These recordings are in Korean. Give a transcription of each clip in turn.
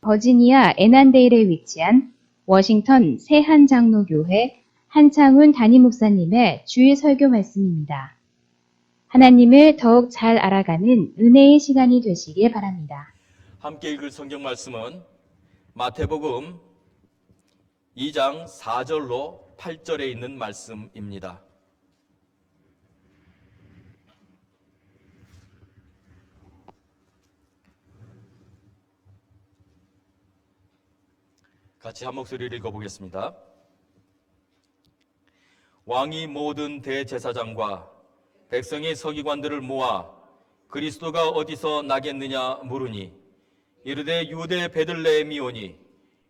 버지니아 애난데일에 위치한 워싱턴 새한장로교회 한창훈 담임 목사님의 주일 설교 말씀입니다. 하나님을 더욱 잘 알아가는 은혜의 시간이 되시길 바랍니다. 함께 읽을 성경 말씀은 마태복음 2장 4절로 8절에 있는 말씀입니다. 같이 한 목소리를 읽어보겠습니다. 왕이 모든 대제사장과 백성의 서기관들을 모아 그리스도가 어디서 나겠느냐 물으니 이르되 유대 베들레헴이오니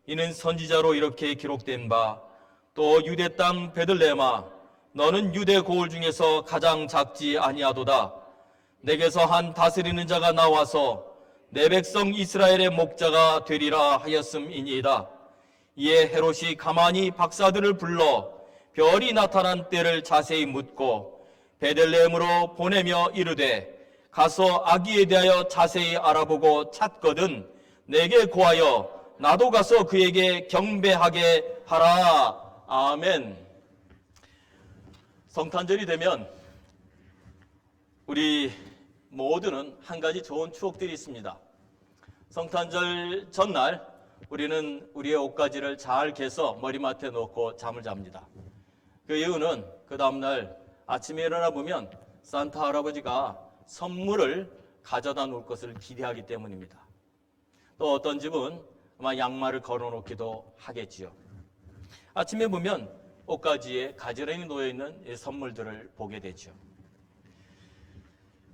이는 선지자로 이렇게 기록된 바 또 유대 땅 베들레헴아 너는 유대 고을 중에서 가장 작지 아니하도다. 내게서 한 다스리는 자가 나와서 내 백성 이스라엘의 목자가 되리라 하였음이니이다. 이에 헤롯이 가만히 박사들을 불러 별이 나타난 때를 자세히 묻고 베들레헴으로 보내며 이르되 가서 아기에 대하여 자세히 알아보고 찾거든 내게 고하여 나도 가서 그에게 경배하게 하라. 아멘. 성탄절이 되면 우리 모두는 한 가지 좋은 추억들이 있습니다. 성탄절 전날 우리는 우리의 옷가지를 잘 개서 머리맡에 놓고 잠을 잡니다. 그 이유는 그 다음날 아침에 일어나 보면 산타 할아버지가 선물을 가져다 놓을 것을 기대하기 때문입니다. 또 어떤 집은 아마 양말을 걸어 놓기도 하겠지요. 아침에 보면 옷가지에 가지런히 놓여있는 선물들을 보게 되죠.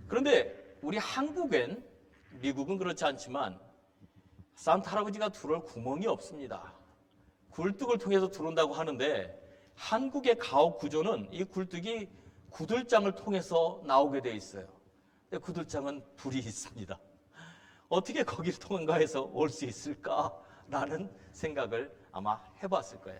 그런데 우리 한국엔, 미국은 그렇지 않지만 산타 할아버지가 들어올 구멍이 없습니다. 굴뚝을 통해서 들어온다고 하는데 한국의 가옥 구조는 이 굴뚝이 구들장을 통해서 나오게 돼 있어요. 근데 구들장은 불이 있습니다. 어떻게 거기를 통과해서 올 수 있을까라는 생각을 아마 해봤을 거예요.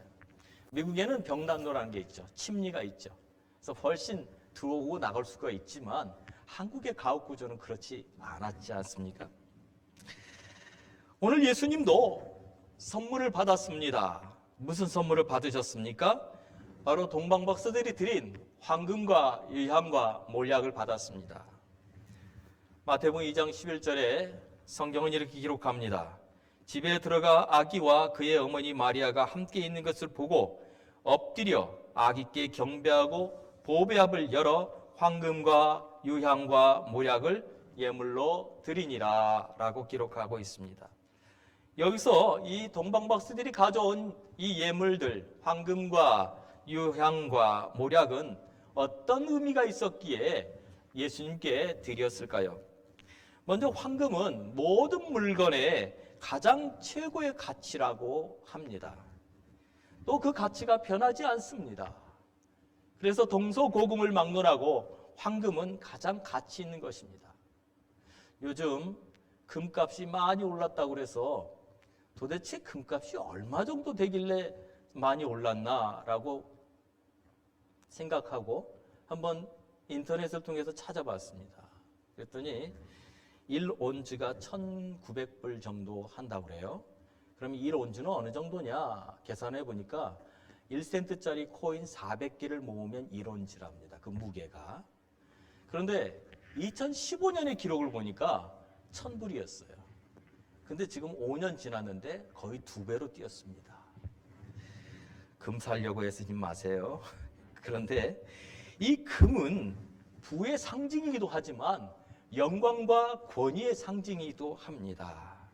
미국에는 벽난로라는 게 있죠. 침리가 있죠. 그래서 훨씬 들어오고 나갈 수가 있지만 한국의 가옥 구조는 그렇지 않았지 않습니까? 오늘 예수님도 선물을 받았습니다. 무슨 선물을 받으셨습니까? 바로 동방박사들이 드린 황금과 유향과 몰약을 받았습니다. 마태복음 2장 11절에 성경은 이렇게 기록합니다. 집에 들어가 아기와 그의 어머니 마리아가 함께 있는 것을 보고 엎드려 아기께 경배하고 보배압을 열어 황금과 유향과 몰약을 예물로 드리니라 라고 기록하고 있습니다. 여기서 이 동방박사들이 가져온 이 예물들, 황금과 유향과 몰약은 어떤 의미가 있었기에 예수님께 드렸을까요? 먼저 황금은 모든 물건의 가장 최고의 가치라고 합니다. 또 그 가치가 변하지 않습니다. 그래서 동서고금을 막론하고 황금은 가장 가치 있는 것입니다. 요즘 금값이 많이 올랐다고 그래서 도대체 금값이 얼마 정도 되길래 많이 올랐나라고 생각하고 한번 인터넷을 통해서 찾아봤습니다. 그랬더니 1온즈가 1,900불 정도 한다고 그래요. 그럼 1온즈는 어느 정도냐 계산해 보니까 1센트짜리 코인 400개를 모으면 1온즈랍니다. 그 무게가. 그런데 2015년의 기록을 보니까 1,000불이었어요. 근데 지금 5년 지났는데 거의 2배로 뛰었습니다. 금 살려고 애쓰지 마세요. 그런데 이 금은 부의 상징이기도 하지만 영광과 권위의 상징이기도 합니다.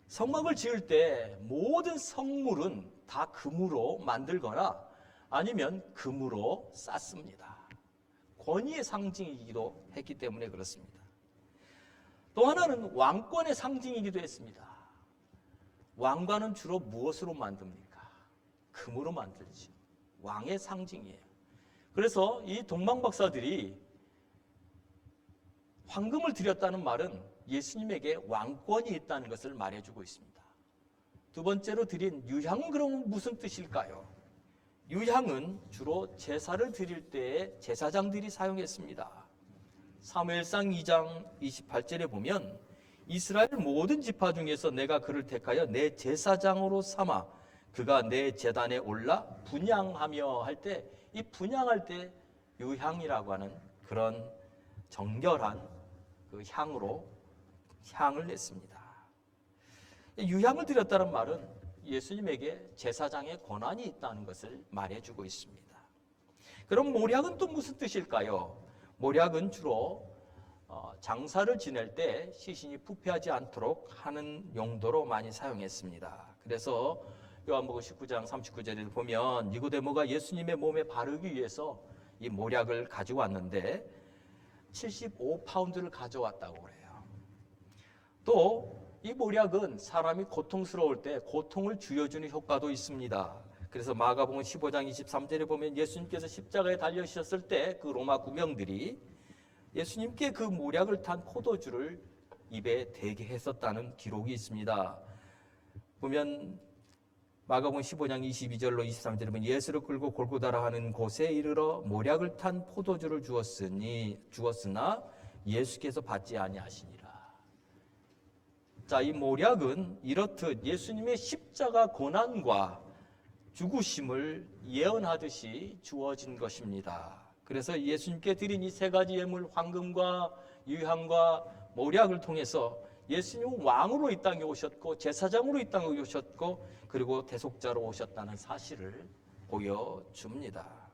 성막을 지을 때 모든 성물은 다 금으로 만들거나 아니면 금으로 쌌습니다. 권위의 상징이기도 했기 때문에 그렇습니다. 또 하나는 왕권의 상징이기도 했습니다. 왕관은 주로 무엇으로 만듭니까? 금으로 만들죠. 왕의 상징이에요. 그래서 이 동방박사들이 황금을 드렸다는 말은 예수님에게 왕권이 있다는 것을 말해주고 있습니다. 두 번째로 드린 유향은 그럼 무슨 뜻일까요? 유향은 주로 제사를 드릴 때에 제사장들이 사용했습니다. 사무엘상 2장 28절에 보면 이스라엘 모든 지파 중에서 내가 그를 택하여 내 제사장으로 삼아 그가 내 제단에 올라 분향하며 할 때, 이 분향할 때 유향이라고 하는 그런 정결한 그 향을 냈습니다. 유향을 드렸다는 말은 예수님에게 제사장의 권한이 있다는 것을 말해주고 있습니다. 그럼 모략은 또 무슨 뜻일까요? 모략은 주로 장사를 지낼 때 시신이 부패하지 않도록 하는 용도로 많이 사용했습니다. 그래서 요한복음 19장 39절에 보면 니고데모가 예수님의 몸에 바르기 위해서 이 모략을 가지고 왔는데 75파운드를 가져왔다고 그래요. 또 이 모략은 사람이 고통스러울 때 고통을 줄여주는 효과도 있습니다. 그래서 마가복음 15장 23절에 보면 예수님께서 십자가에 달려주셨을 때 그 로마 구병들이 예수님께 그 모략을 탄 포도주를 입에 대게 했었다는 기록이 있습니다. 보면 마가복음 15장 22절로 23절에 보면 예수를 끌고 골고다라 하는 곳에 이르러 모략을 탄 포도주를 주었으나 예수께서 받지 아니하시니라. 자, 이 모략은 이렇듯 예수님의 십자가 고난과 죽으심을 예언하듯이 주어진 것입니다. 그래서 예수님께 드린 이 세 가지 예물, 황금과 유향과 모략을 통해서 예수님은 왕으로 이 땅에 오셨고 제사장으로 이 땅에 오셨고 그리고 대속자로 오셨다는 사실을 보여줍니다.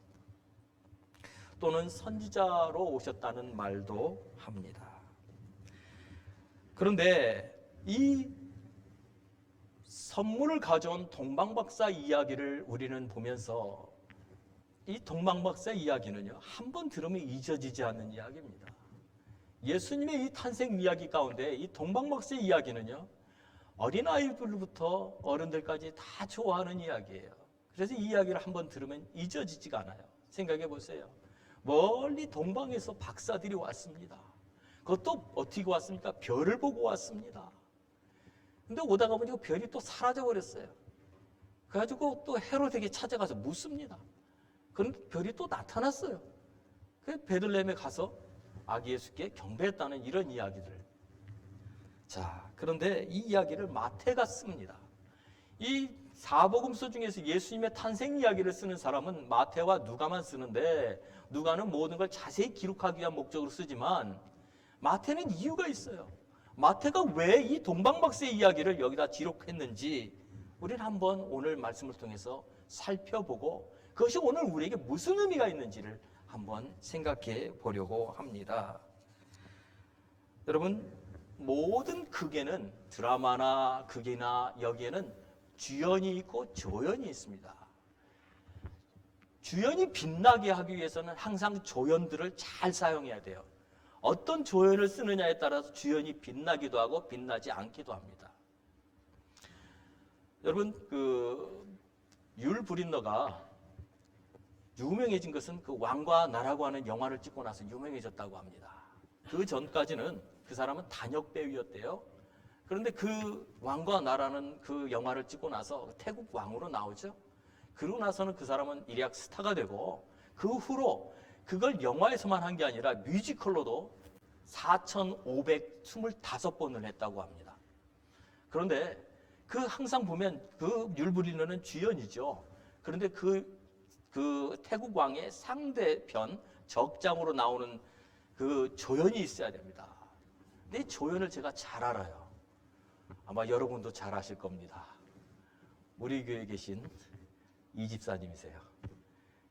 또는 선지자로 오셨다는 말도 합니다. 그런데 이 선물을 가져온 동방박사 이야기를 우리는 보면서 이 동방박사 이야기는요, 한번 들으면 잊어지지 않는 이야기입니다. 예수님의 이 탄생 이야기 가운데 이 동방박사 이야기는요, 어린아이들부터 어른들까지 다 좋아하는 이야기예요. 그래서 이 이야기를 한번 들으면 잊어지지가 않아요. 생각해 보세요. 멀리 동방에서 박사들이 왔습니다. 그것도 어떻게 왔습니까? 별을 보고 왔습니다. 근데 오다가 보니까 별이 또 사라져 버렸어요. 그래가지고 또 헤롯에게 찾아가서 묻습니다. 그런데 별이 또 나타났어요. 그 베들레헴에 가서 아기 예수께 경배했다는 이런 이야기들. 자, 그런데 이 이야기를 마태가 씁니다. 이 사복음서 중에서 예수님의 탄생 이야기를 쓰는 사람은 마태와 누가만 쓰는데 누가는 모든 걸 자세히 기록하기 위한 목적으로 쓰지만 마태는 이유가 있어요. 마태가 왜 이 동방박사의 이야기를 여기다 기록했는지 우리는 한번 오늘 말씀을 통해서 살펴보고 그것이 오늘 우리에게 무슨 의미가 있는지를 한번 생각해 보려고 합니다. 여러분, 모든 극에는 드라마나 극이나 여기에는 주연이 있고 조연이 있습니다. 주연이 빛나게 하기 위해서는 항상 조연들을 잘 사용해야 돼요. 어떤 조연을 쓰느냐에 따라서 주연이 빛나기도 하고 빛나지 않기도 합니다. 여러분, 율 브린너가 유명해진 것은 그 왕과 나라고 하는 영화를 찍고 나서 유명해졌다고 합니다. 그 전까지는 그 사람은 단역 배우였대요. 그런데 그 왕과 나라는 그 영화를 찍고 나서 태국 왕으로 나오죠. 그러고 나서는 그 사람은 일약 스타가 되고 그 후로 그걸 영화에서만 한 게 아니라 뮤지컬로도 4,525번을 했다고 합니다. 그런데 그 항상 보면 그 율브린너는 주연이죠. 그런데 그 태국 왕의 상대편 적장으로 나오는 그 조연이 있어야 됩니다. 근데 이 조연을 제가 잘 알아요. 아마 여러분도 잘 아실 겁니다. 우리 교회에 계신 이 집사님이세요.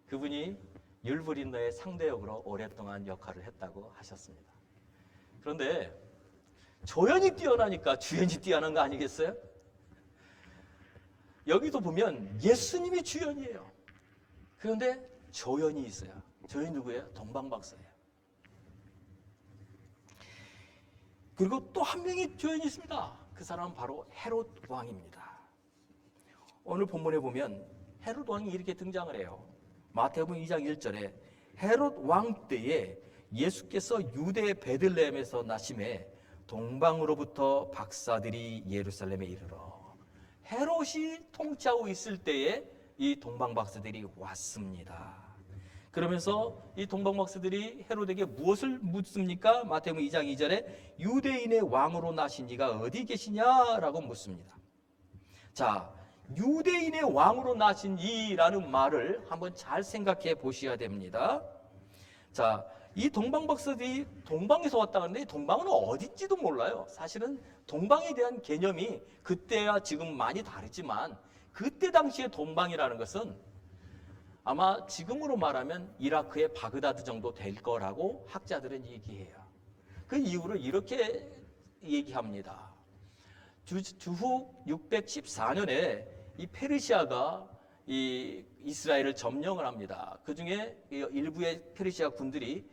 그분이 율브린너의 상대역으로 오랫동안 역할을 했다고 하셨습니다. 그런데 조연이 뛰어나니까 주연이 뛰어난 거 아니겠어요? 여기도 보면 예수님이 주연이에요. 그런데 조연이 있어요. 조연이 누구예요? 동방박사예요. 그리고 또 한 명의 조연이 있습니다. 그 사람은 바로 헤롯 왕입니다. 오늘 본문에 보면 헤롯 왕이 이렇게 등장을 해요. 마태복음 2장 1절에 헤롯 왕 때에 예수께서 유대 베들레헴에서 나심에 동방으로부터 박사들이 예루살렘에 이르러 헤롯이 통치하고 있을 때에 이 동방 박사들이 왔습니다. 그러면서 이 동방박사들이 헤로데에게 무엇을 묻습니까? 마태복음 2장 2절에 유대인의 왕으로 나신 이가 어디 계시냐라고 묻습니다. 자, 유대인의 왕으로 나신 이라는 말을 한번 잘 생각해 보셔야 됩니다. 자, 이 동방박사들이 동방에서 왔다 그러는데 동방은 어딘지도 몰라요. 사실은 동방에 대한 개념이 그때와 지금 많이 다르지만 그때 당시에 동방이라는 것은 아마 지금으로 말하면 이라크의 바그다드 정도 될 거라고 학자들은 얘기해요. 그 이유를 이렇게 얘기합니다. 주후 614년에 이 페르시아가 이 이스라엘을 점령을 합니다. 그 중에 일부의 페르시아 군들이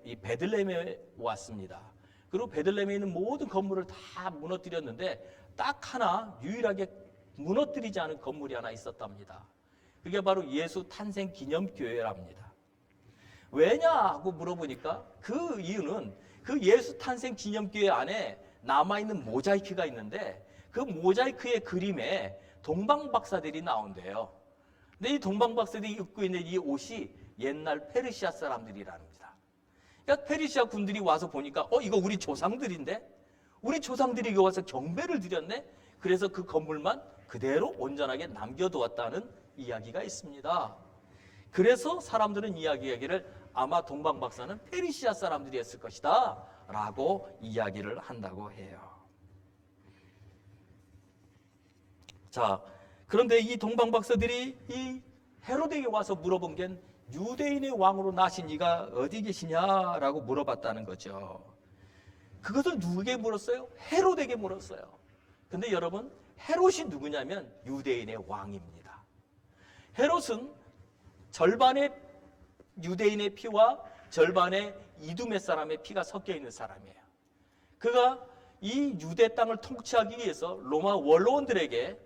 이 베들레헴에 왔습니다. 그리고 베들레헴에 있는 모든 건물을 다 무너뜨렸는데 딱 하나 유일하게 무너뜨리지 않은 건물이 하나 있었답니다. 그게 바로 예수 탄생 기념교회랍니다. 왜냐 하고 물어보니까 그 이유는 그 예수 탄생 기념교회 안에 남아있는 모자이크가 있는데 그 모자이크의 그림에 동방박사들이 나온대요. 근데 이 동방박사들이 입고 있는 이 옷이 옛날 페르시아 사람들이랍니다. 그러니까 페르시아 군들이 와서 보니까 이거 우리 조상들인데? 우리 조상들이 여기 와서 경배를 드렸네? 그래서 그 건물만 그대로 온전하게 남겨두었다는 이야기가 있습니다. 그래서 사람들은 이야기하기를 아마 동방박사는 페르시아 사람들이었을 것이다 라고 이야기를 한다고 해요. 자, 그런데 이 동방박사들이 이 헤로데에게 와서 물어본 게 유대인의 왕으로 나신 이가 어디 계시냐라고 물어봤다는 거죠. 그것을 누구에게 물었어요? 헤로데에게 물었어요. 근데 여러분, 헤롯이 누구냐면 유대인의 왕입니다. 헤롯은 절반의 유대인의 피와 절반의 이두메 사람의 피가 섞여 있는 사람이에요. 그가 이 유대 땅을 통치하기 위해서 로마 원로원들에게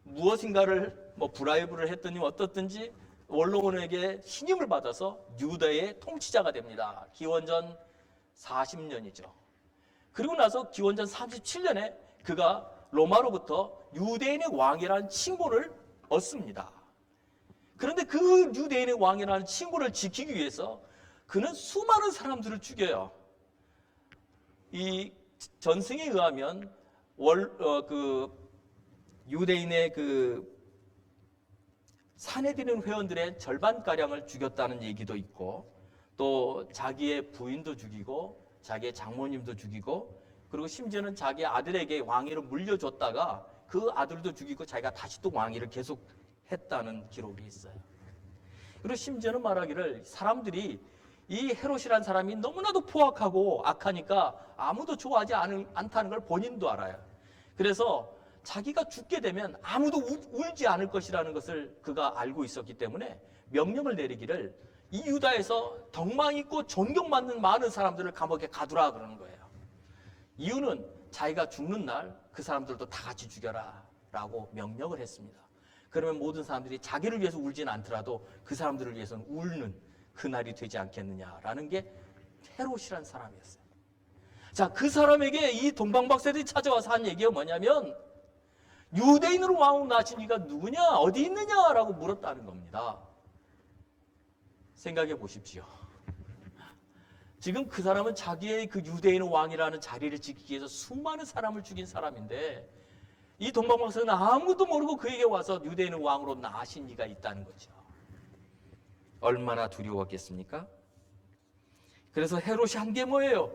무엇인가를 브라이브를 했더니 어떻든지 원로원에게 신임을 받아서 유대의 통치자가 됩니다. 기원전 40년이죠. 그리고 나서 기원전 37년에 그가 로마로부터 유대인의 왕이라는 칭호를 얻습니다. 그런데 그 유대인의 왕이라는 칭호를 지키기 위해서 그는 수많은 사람들을 죽여요. 이 전승에 의하면 유대인의 사내들인 회원들의 절반가량을 죽였다는 얘기도 있고 또 자기의 부인도 죽이고 자기의 장모님도 죽이고 그리고 심지어는 자기 아들에게 왕위를 물려줬다가 그 아들도 죽이고 자기가 다시 또 왕위를 계속 했다는 기록이 있어요. 그리고 심지어는 말하기를 사람들이 이 헤롯이라는 사람이 너무나도 포악하고 악하니까 아무도 좋아하지 않다는 걸 본인도 알아요. 그래서 자기가 죽게 되면 아무도 울지 않을 것이라는 것을 그가 알고 있었기 때문에 명령을 내리기를 이 유다에서 덕망 있고 존경받는 많은 사람들을 감옥에 가두라 그러는 거예요. 이유는 자기가 죽는 날 그 사람들도 다 같이 죽여라 라고 명령을 했습니다. 그러면 모든 사람들이 자기를 위해서 울지는 않더라도 그 사람들을 위해서는 울는 그날이 되지 않겠느냐라는 게 헤롯이라는 사람이었어요. 자, 그 사람에게 이 동방박사들이 찾아와서 한 얘기가 뭐냐면 유대인으로 왕으로 나신 이가 누구냐? 어디 있느냐라고 물었다는 겁니다. 생각해 보십시오. 지금 그 사람은 자기의 그 유대인의 왕이라는 자리를 지키기 위해서 수많은 사람을 죽인 사람인데 이 동방박사는 아무도 모르고 그에게 와서 유대인의 왕으로 나신 이가 있다는 거죠. 얼마나 두려웠겠습니까? 그래서 헤롯이 한 게 뭐예요?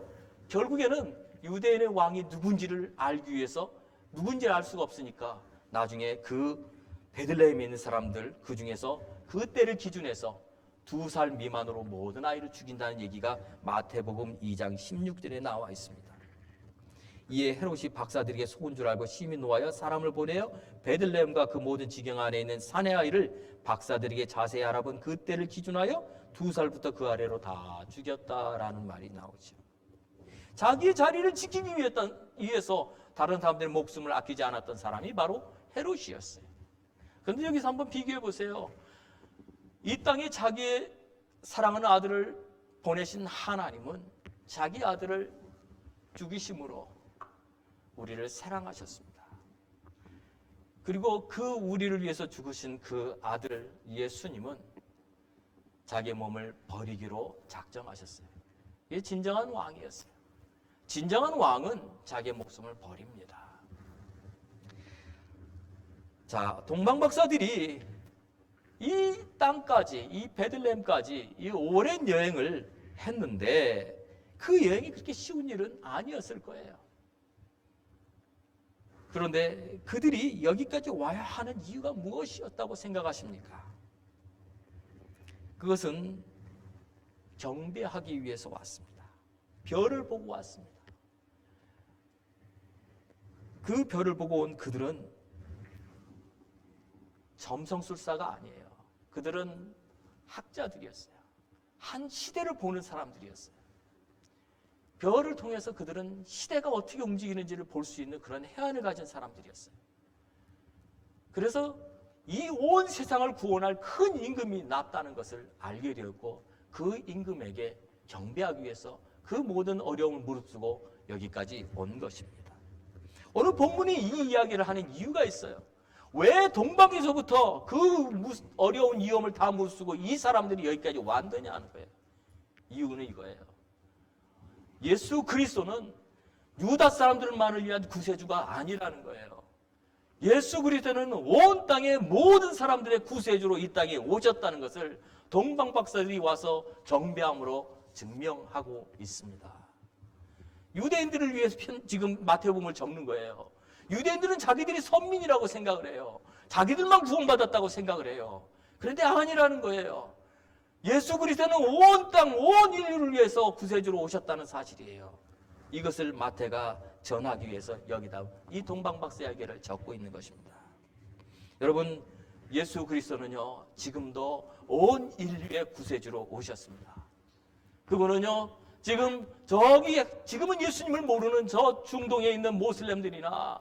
결국에는 유대인의 왕이 누군지를 알기 위해서 누군지를 알 수가 없으니까 나중에 그 베들레헴에 있는 사람들 그 중에서 그 때를 기준해서 2살 미만으로 모든 아이를 죽인다는 얘기가 마태복음 2장 16절에 나와 있습니다. 이에 헤롯이 박사들에게 속은 줄 알고 심히 노하여 사람을 보내어 베들레헴과 그 모든 지경 안에 있는 사내 아이를 박사들에게 자세히 알아본 그 때를 기준하여 2살부터 그 아래로 다 죽였다라는 말이 나오죠. 자기의 자리를 지키기 위해서 다른 사람들의 목숨을 아끼지 않았던 사람이 바로 헤롯이었어요. 그런데 여기서 한번 비교해 보세요. 이 땅에 자기의 사랑하는 아들을 보내신 하나님은 자기 아들을 죽이심으로 우리를 사랑하셨습니다. 그리고 그 우리를 위해서 죽으신 그 아들 예수님은 자기의 몸을 버리기로 작정하셨어요. 이게 진정한 왕이었어요. 진정한 왕은 자기의 목숨을 버립니다. 자, 동방박사들이 이 땅까지, 이 베들레헴까지 이 오랜 여행을 했는데 그 여행이 그렇게 쉬운 일은 아니었을 거예요. 그런데 그들이 여기까지 와야 하는 이유가 무엇이었다고 생각하십니까? 그것은 경배하기 위해서 왔습니다. 별을 보고 왔습니다. 그 별을 보고 온 그들은 점성술사가 아니에요. 그들은 학자들이었어요. 한 시대를 보는 사람들이었어요. 별을 통해서 그들은 시대가 어떻게 움직이는지를 볼 수 있는 그런 해안을 가진 사람들이었어요. 그래서 이 온 세상을 구원할 큰 임금이 났다는 것을 알게 되었고 그 임금에게 경배하기 위해서 그 모든 어려움을 무릅쓰고 여기까지 온 것입니다. 오늘 본문이 이 이야기를 하는 이유가 있어요. 왜 동방에서부터 그 어려운 위험을 다 무릅쓰고 이 사람들이 여기까지 왔느냐 하는 거예요. 이유는 이거예요. 예수 그리스도는 유다 사람들만을 위한 구세주가 아니라는 거예요. 예수 그리스도는 온 땅의 모든 사람들의 구세주로 이 땅에 오셨다는 것을 동방박사들이 와서 경배함으로 증명하고 있습니다. 유대인들을 위해서 지금 마태복음을 적는 거예요. 유대인들은 자기들이 선민이라고 생각을 해요. 자기들만 구원받았다고 생각을 해요. 그런데 아니라는 거예요. 예수 그리스도는 온 땅, 온 인류를 위해서 구세주로 오셨다는 사실이에요. 이것을 마태가 전하기 위해서 여기다 이 동방박사 이야기를 적고 있는 것입니다. 여러분, 예수 그리스도는요, 지금도 온 인류의 구세주로 오셨습니다. 그분은요, 지금은 예수님을 모르는 저 중동에 있는 모슬렘들이나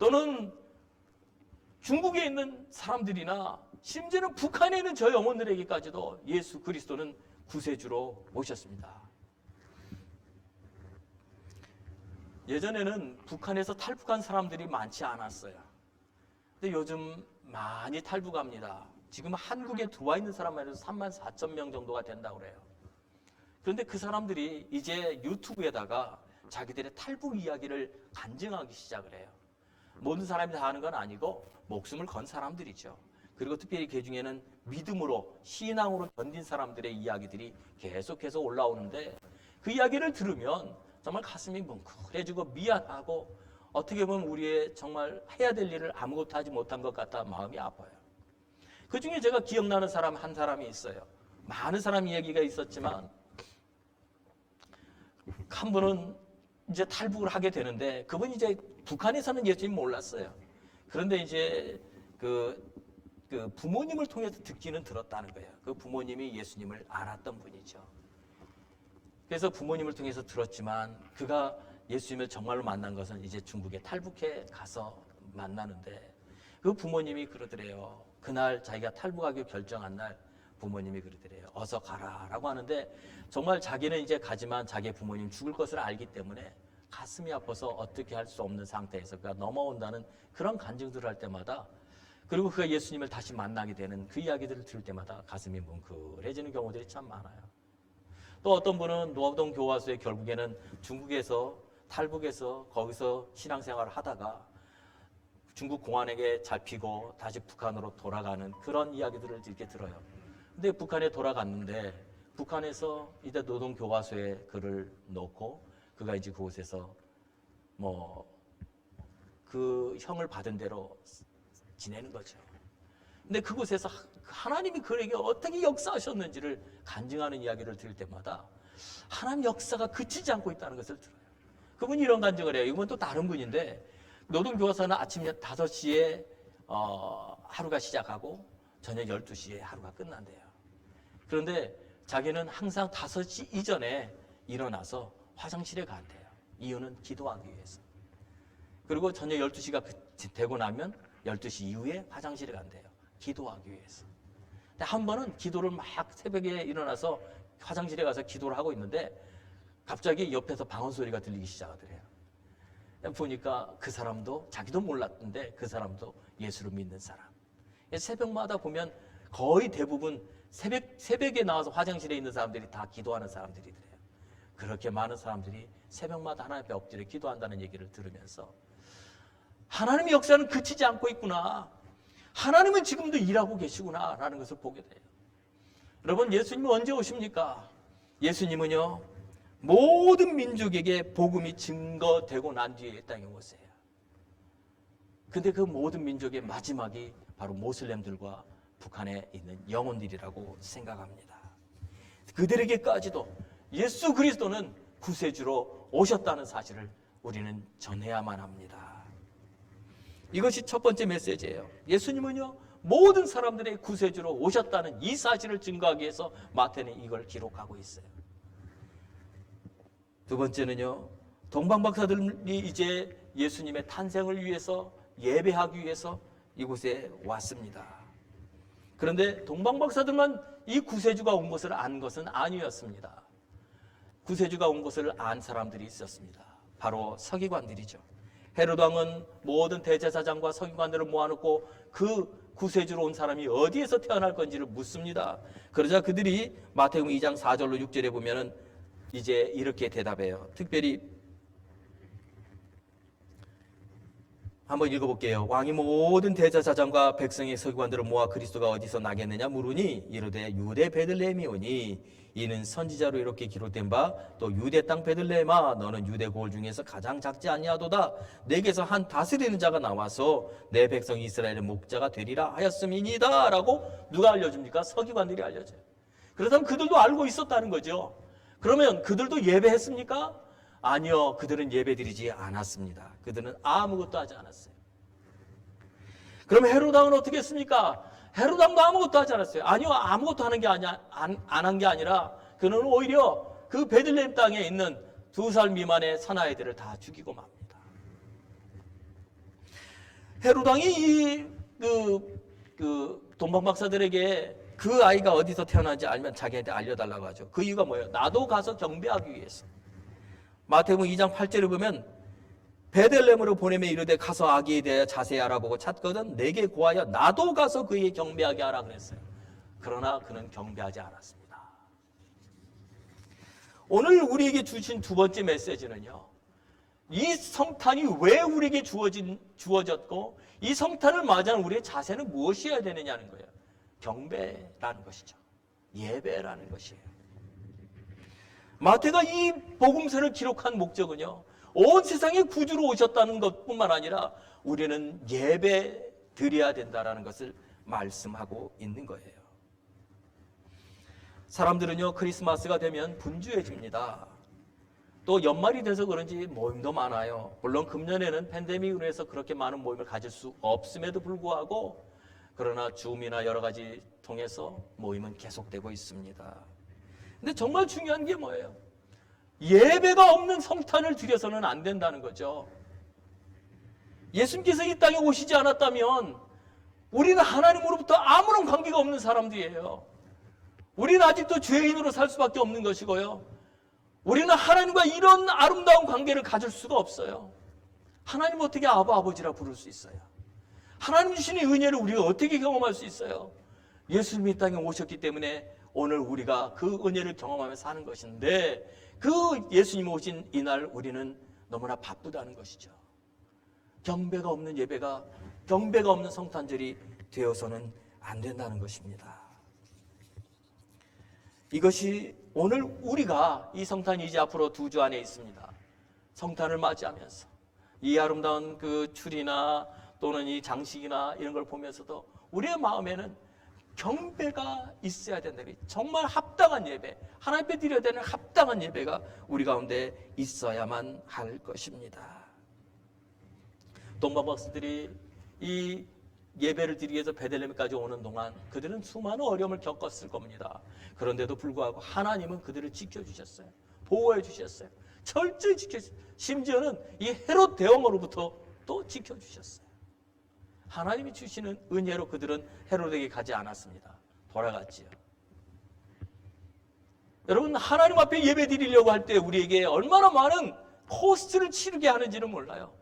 또는 중국에 있는 사람들이나 심지어는 북한에 있는 저 영혼들에게까지도 예수 그리스도는 구세주로 오셨습니다. 예전에는 북한에서 탈북한 사람들이 많지 않았어요. 근데 요즘 많이 탈북합니다. 지금 한국에 들어와 있는 사람만 해도 34,000명 정도가 된다고 그래요. 그런데 그 사람들이 이제 유튜브에다가 자기들의 탈북 이야기를 간증하기 시작을 해요. 모든 사람이 다 하는 건 아니고 목숨을 건 사람들이죠. 그리고 특별히 그 중에는 믿음으로, 신앙으로 견딘 사람들의 이야기들이 계속해서 올라오는데 그 이야기를 들으면 정말 가슴이 뭉클해지고 미안하고 어떻게 보면 우리의 정말 해야 될 일을 아무것도 하지 못한 것 같다 마음이 아파요. 그 중에 제가 기억나는 사람 한 사람이 있어요. 많은 사람 이야기가 있었지만 한 분은 이제 탈북을 하게 되는데 그분이 이제 북한에서는 예수님 몰랐어요. 그런데 이제 그 부모님을 통해서 듣기는 들었다는 거예요. 그 부모님이 예수님을 알았던 분이죠. 그래서 부모님을 통해서 들었지만 그가 예수님을 정말로 만난 것은 이제 중국에 탈북해 가서 만나는데 그 부모님이 그러더래요. 그날 자기가 탈북하기로 결정한 날 부모님이 그러더래요. 어서 가라라고 하는데 정말 자기는 이제 가지만 자기 부모님 죽을 것을 알기 때문에 가슴이 아파서 어떻게 할 수 없는 상태에서 그가 넘어온다는 그런 간증들을 할 때마다 그리고 그가 예수님을 다시 만나게 되는 그 이야기들을 들을 때마다 가슴이 뭉클해지는 경우들이 참 많아요. 또 어떤 분은 노동 교화소에 결국에는 중국에서 탈북해서 거기서 신앙생활을 하다가 중국 공안에게 잡히고 다시 북한으로 돌아가는 그런 이야기들을 이렇게 들어요. 근데 북한에 돌아갔는데 북한에서 이제 노동 교화소에 그를 놓고 그가 이제 그곳에서 그 형을 받은 대로 지내는 거죠. 근데 그곳에서 하나님이 그에게 어떻게 역사하셨는지를 간증하는 이야기를 들을 때마다 하나님 역사가 그치지 않고 있다는 것을 들어요. 그분이 이런 간증을 해요. 이건 또 다른 분인데 노동교화소는 아침 5시에 하루가 시작하고 저녁 12시에 하루가 끝난대요. 그런데 자기는 항상 5시 이전에 일어나서 화장실에 간대요. 이유는 기도하기 위해서. 그리고 저녁 12시가 되고 나면 12시 이후에 화장실에 간대요. 기도하기 위해서. 근데 한 번은 기도를 막 새벽에 일어나서 화장실에 가서 기도를 하고 있는데 갑자기 옆에서 방언 소리가 들리기 시작하더래요. 보니까 그 사람도 자기도 몰랐는데 그 사람도 예수를 믿는 사람. 새벽마다 보면 거의 대부분 새벽에 나와서 화장실에 있는 사람들이 다 기도하는 사람들이래요. 그렇게 많은 사람들이 새벽마다 하나님 앞에 엎드려 기도한다는 얘기를 들으면서 하나님의 역사는 그치지 않고 있구나. 하나님은 지금도 일하고 계시구나 라는 것을 보게 돼요. 여러분, 예수님은 언제 오십니까? 예수님은요, 모든 민족에게 복음이 증거되고 난 뒤에 이 땅에 오세요. 근데 그 모든 민족의 마지막이 바로 모슬렘들과 북한에 있는 영혼들이라고 생각합니다. 그들에게까지도 예수 그리스도는 구세주로 오셨다는 사실을 우리는 전해야만 합니다. 이것이 첫 번째 메시지예요. 예수님은요, 모든 사람들의 구세주로 오셨다는 이 사실을 증거하기 위해서 마태는 이걸 기록하고 있어요. 두 번째는요, 동방박사들이 이제 예수님의 탄생을 위해서 예배하기 위해서 이곳에 왔습니다. 그런데 동방박사들만 이 구세주가 온 것을 안 것은 아니었습니다. 구세주가 온 것을 안 사람들이 있었습니다. 바로 서기관들이죠. 헤롯 왕은 모든 대제사장과 서기관들을 모아놓고 그 구세주로 온 사람이 어디에서 태어날 건지를 묻습니다. 그러자 그들이 마태복음 2장 4절로 6절에 보면은 이제 이렇게 대답해요. 특별히 한번 읽어볼게요. 왕이 모든 대제사장과 백성의 서기관들을 모아 그리스도가 어디서 나겠느냐 물으니 이르되 유대 베들레헴이오니 이는 선지자로 이렇게 기록된 바 또 유대 땅 베들레헴아 너는 유대 고을 중에서 가장 작지 아니하도다 내게서 한 다스리는 자가 나와서 내 백성 이스라엘의 목자가 되리라 하였음이니이다 라고 누가 알려줍니까? 서기관들이 알려줘요. 그렇다면 그들도 알고 있었다는 거죠. 그러면 그들도 예배했습니까? 아니요, 그들은 예배드리지 않았습니다. 그들은 아무것도 하지 않았어요. 그럼 헤롯 왕은 어떻게 했습니까? 헤롯 왕도 아무것도 하지 않았어요. 아니요, 아무것도 하는 게 아니야, 안 한 게 아니라 그는 오히려 그 베들레헴 땅에 있는 2살 미만의 사나이들을 다 죽이고 맙니다. 헤롯 왕이 동방박사들에게 그 아이가 어디서 태어난지 알면 자기한테 알려달라고 하죠. 그 이유가 뭐예요? 나도 가서 경배하기 위해서. 마태복음 2장 8절을 보면 베들레헴으로 보내며 이르되 가서 아기에 대하여 자세히 알아보고 찾거든 내게 고하여 나도 가서 그에게 경배하게 하라 그랬어요. 그러나 그는 경배하지 않았습니다. 오늘 우리에게 주신 두 번째 메시지는요, 이 성탄이 왜 우리에게 주어졌고 이 성탄을 맞이하는 우리의 자세는 무엇이어야 되느냐는 거예요. 경배라는 것이죠. 예배라는 것이에요. 마태가 이 복음서를 기록한 목적은요, 온 세상에 구주로 오셨다는 것뿐만 아니라 우리는 예배 드려야 된다는 것을 말씀하고 있는 거예요. 사람들은요, 크리스마스가 되면 분주해집니다. 또 연말이 돼서 그런지 모임도 많아요. 물론 금년에는 팬데믹으로 해서 그렇게 많은 모임을 가질 수 없음에도 불구하고 그러나 줌이나 여러 가지 통해서 모임은 계속되고 있습니다. 근데 정말 중요한 게 뭐예요? 예배가 없는 성탄을 드려서는 안 된다는 거죠. 예수님께서 이 땅에 오시지 않았다면 우리는 하나님으로부터 아무런 관계가 없는 사람들이에요. 우리는 아직도 죄인으로 살 수밖에 없는 것이고요. 우리는 하나님과 이런 아름다운 관계를 가질 수가 없어요. 하나님 어떻게 아버지라 부를 수 있어요? 하나님 주시는 은혜를 우리가 어떻게 경험할 수 있어요? 예수님이 이 땅에 오셨기 때문에 오늘 우리가 그 은혜를 경험하며 사는 것인데 그 예수님 오신 이날 우리는 너무나 바쁘다는 것이죠. 경배가 없는 예배가, 경배가 없는 성탄절이 되어서는 안 된다는 것입니다. 이것이 오늘 우리가 이 성탄이 이제 앞으로 2주 안에 있습니다. 성탄을 맞이하면서 이 아름다운 그 추리나 또는 이 장식이나 이런 걸 보면서도 우리의 마음에는 경배가 있어야 된다. 정말 합당한 예배, 하나님 앞에 드려야 되는 합당한 예배가 우리 가운데 있어야만 할 것입니다. 동방박사들이 이 예배를 드리기 위해서 베들레헴까지 오는 동안 그들은 수많은 어려움을 겪었을 겁니다. 그런데도 불구하고 하나님은 그들을 지켜주셨어요. 보호해 주셨어요. 철저히 지켜주셨어요. 심지어는 이 헤롯 대왕으로부터 또 지켜주셨어요. 하나님이 주시는 은혜로 그들은 헤롯에게 가지 않았습니다. 돌아갔지요. 여러분, 하나님 앞에 예배 드리려고 할 때 우리에게 얼마나 많은 코스트를 치르게 하는지는 몰라요.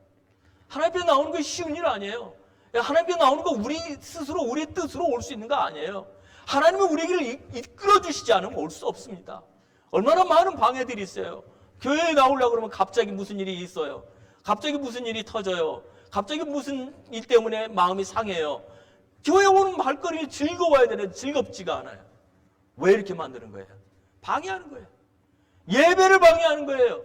하나님 앞에 나오는 거 쉬운 일 아니에요. 하나님 앞에 나오는 거 우리 스스로 우리의 뜻으로 올 수 있는 거 아니에요. 하나님은 우리를 이끌어 주시지 않으면 올 수 없습니다. 얼마나 많은 방해들이 있어요. 교회에 나오려고 그러면 갑자기 무슨 일이 있어요. 갑자기 무슨 일이 터져요. 갑자기 무슨 일 때문에 마음이 상해요. 교회 오는 말거리가 즐거워야 되는데 즐겁지가 않아요. 왜 이렇게 만드는 거예요? 방해하는 거예요. 예배를 방해하는 거예요.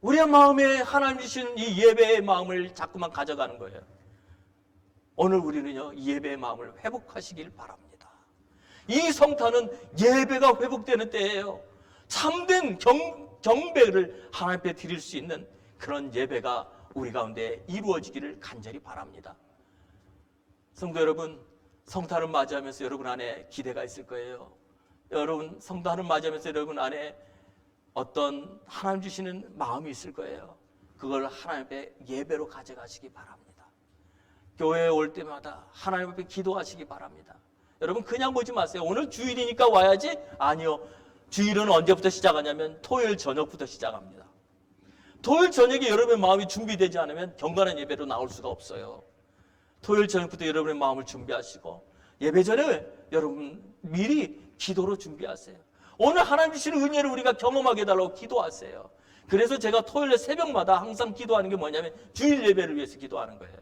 우리의 마음에 하나님 주신 이 예배의 마음을 자꾸만 가져가는 거예요. 오늘 우리는요, 이 예배의 마음을 회복하시길 바랍니다. 이 성탄은 예배가 회복되는 때예요. 참된 경배를 하나님 앞에 드릴 수 있는 그런 예배가 우리 가운데 이루어지기를 간절히 바랍니다. 성도 여러분, 성탄을 맞이하면서 여러분 안에 기대가 있을 거예요. 여러분, 성탄을 맞이하면서 여러분 안에 어떤 하나님 주시는 마음이 있을 거예요. 그걸 하나님 앞에 예배로 가져가시기 바랍니다. 교회에 올 때마다 하나님 앞에 기도하시기 바랍니다. 여러분, 그냥 오지 마세요. 오늘 주일이니까 와야지? 아니요. 주일은 언제부터 시작하냐면 토요일 저녁부터 시작합니다. 토요일 저녁에 여러분의 마음이 준비되지 않으면 경건한 예배로 나올 수가 없어요. 토요일 저녁부터 여러분의 마음을 준비하시고 예배 전에 여러분 미리 기도로 준비하세요. 오늘 하나님 주시는 은혜를 우리가 경험하게 해달라고 기도하세요. 그래서 제가 토요일 새벽마다 항상 기도하는 게 뭐냐면 주일 예배를 위해서 기도하는 거예요.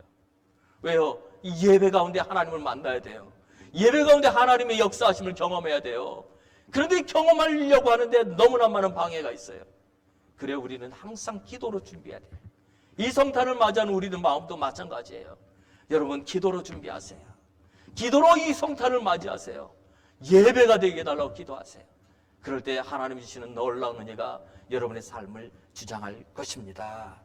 왜요? 이 예배 가운데 하나님을 만나야 돼요. 예배 가운데 하나님의 역사하심을 경험해야 돼요. 그런데 경험하려고 하는데 너무나 많은 방해가 있어요. 그래 우리는 항상 기도로 준비해야 돼요. 이 성탄을 맞이하는 우리들 마음도 마찬가지예요. 여러분, 기도로 준비하세요. 기도로 이 성탄을 맞이하세요. 예배가 되게 해달라고 기도하세요. 그럴 때 하나님 주시는 놀라운 은혜가 여러분의 삶을 주장할 것입니다.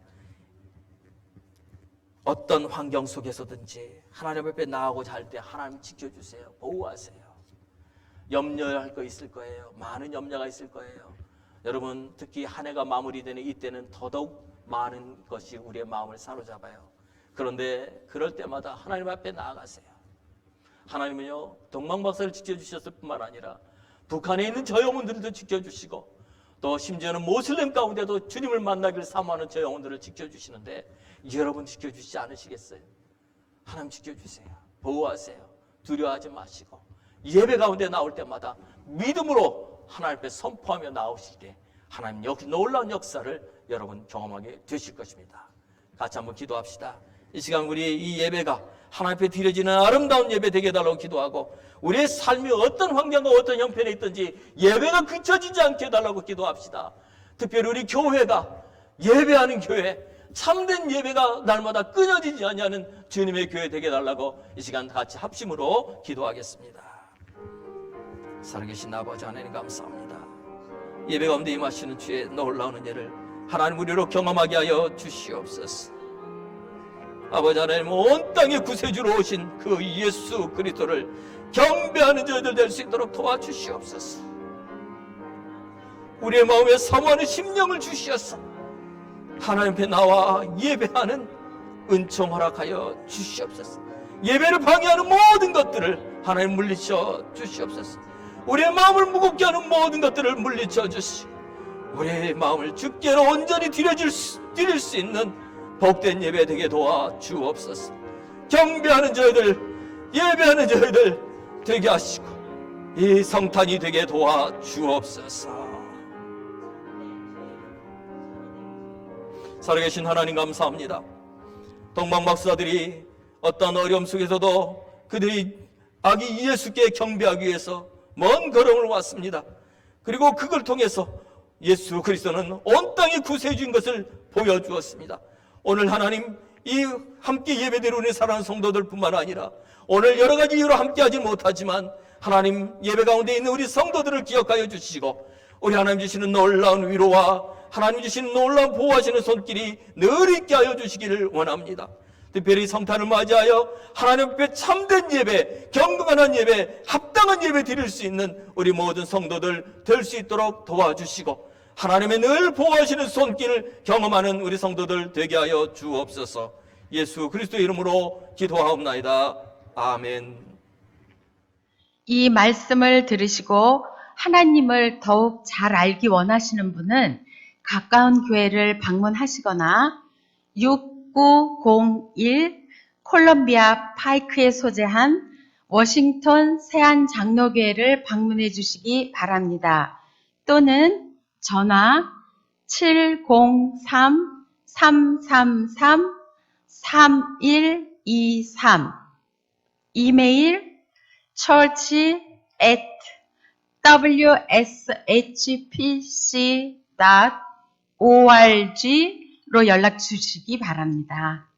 어떤 환경 속에서든지 하나님 앞에 나아가고자 할 때 하나님 지켜주세요. 보호하세요. 염려할 거 있을 거예요. 많은 염려가 있을 거예요. 여러분, 특히 한 해가 마무리되는 이때는 더더욱 많은 것이 우리의 마음을 사로잡아요. 그런데 그럴 때마다 하나님 앞에 나아가세요. 하나님은요, 동방박사를 지켜주셨을 뿐만 아니라 북한에 있는 저 영혼들도 지켜주시고 또 심지어는 모슬렘 가운데도 주님을 만나기를 사모하는 저 영혼들을 지켜주시는데 여러분 지켜주시지 않으시겠어요? 하나님 지켜주세요. 보호하세요. 두려워하지 마시고 예배 가운데 나올 때마다 믿음으로 하나님 앞에 선포하며 나오실 때 하나님 놀라운 역사를 여러분 경험하게 되실 것입니다. 같이 한번 기도합시다. 이 시간 우리 이 예배가 하나님 앞에 드려지는 아름다운 예배 되게 해달라고 기도하고 우리의 삶이 어떤 환경과 어떤 형편에 있든지 예배가 그쳐지지 않게 해달라고 기도합시다. 특별히 우리 교회가 예배하는 교회, 참된 예배가 날마다 끊어지지 않냐는 주님의 교회 되게 해달라고 이 시간 같이 합심으로 기도하겠습니다. 살아계신 아버지 하나님 감사합니다. 예배 가운데 임하시는 주의 놀라운 은혜를 하나님 우리로 경험하게 하여 주시옵소서. 아버지 하나님, 온 땅의 구세주로 오신 그 예수 그리스도를 경배하는 저희들 될 수 있도록 도와주시옵소서. 우리의 마음에 사모하는 심령을 주시옵소서. 하나님 앞에 나와 예배하는 은총 허락하여 주시옵소서. 예배를 방해하는 모든 것들을 하나님 물리쳐 주시옵소서. 우리의 마음을 무겁게 하는 모든 것들을 물리쳐 주시고 우리의 마음을 주께로 온전히 드릴 수 있는 복된 예배 되게 도와 주옵소서. 경배하는 저희들, 예배하는 저희들 되게 하시고 이 성탄이 되게 도와 주옵소서. 살아계신 하나님 감사합니다. 동방박사들이 어떤 어려움 속에서도 그들이 아기 예수께 경배하기 위해서 먼 걸음을 왔습니다. 그리고 그걸 통해서 예수 그리스도는 온 땅의 구세주인 것을 보여주었습니다. 오늘 하나님, 이 함께 예배드리는 우리 사랑하는 성도들 뿐만 아니라 오늘 여러 가지 이유로 함께하지 못하지만 하나님 예배 가운데 있는 우리 성도들을 기억하여 주시고 우리 하나님 주시는 놀라운 위로와 하나님 주시는 놀라운 보호하시는 손길이 늘 있게 하여 주시기를 원합니다. 특별히 성탄을 맞이하여 하나님 앞에 참된 예배, 경건한 예배, 합당한 예배 드릴 수 있는 우리 모든 성도들 될 수 있도록 도와주시고 하나님의 늘 보호하시는 손길을 경험하는 우리 성도들 되게 하여 주옵소서. 예수 그리스도의 이름으로 기도하옵나이다. 아멘. 이 말씀을 들으시고 하나님을 더욱 잘 알기 원하시는 분은 가까운 교회를 방문하시거나 6901 콜롬비아 파이크에 소재한 워싱턴 세안장로교회를 방문해 주시기 바랍니다. 또는 전화 703-333-3123 이메일 church@wshpc.org로 연락 주시기 바랍니다.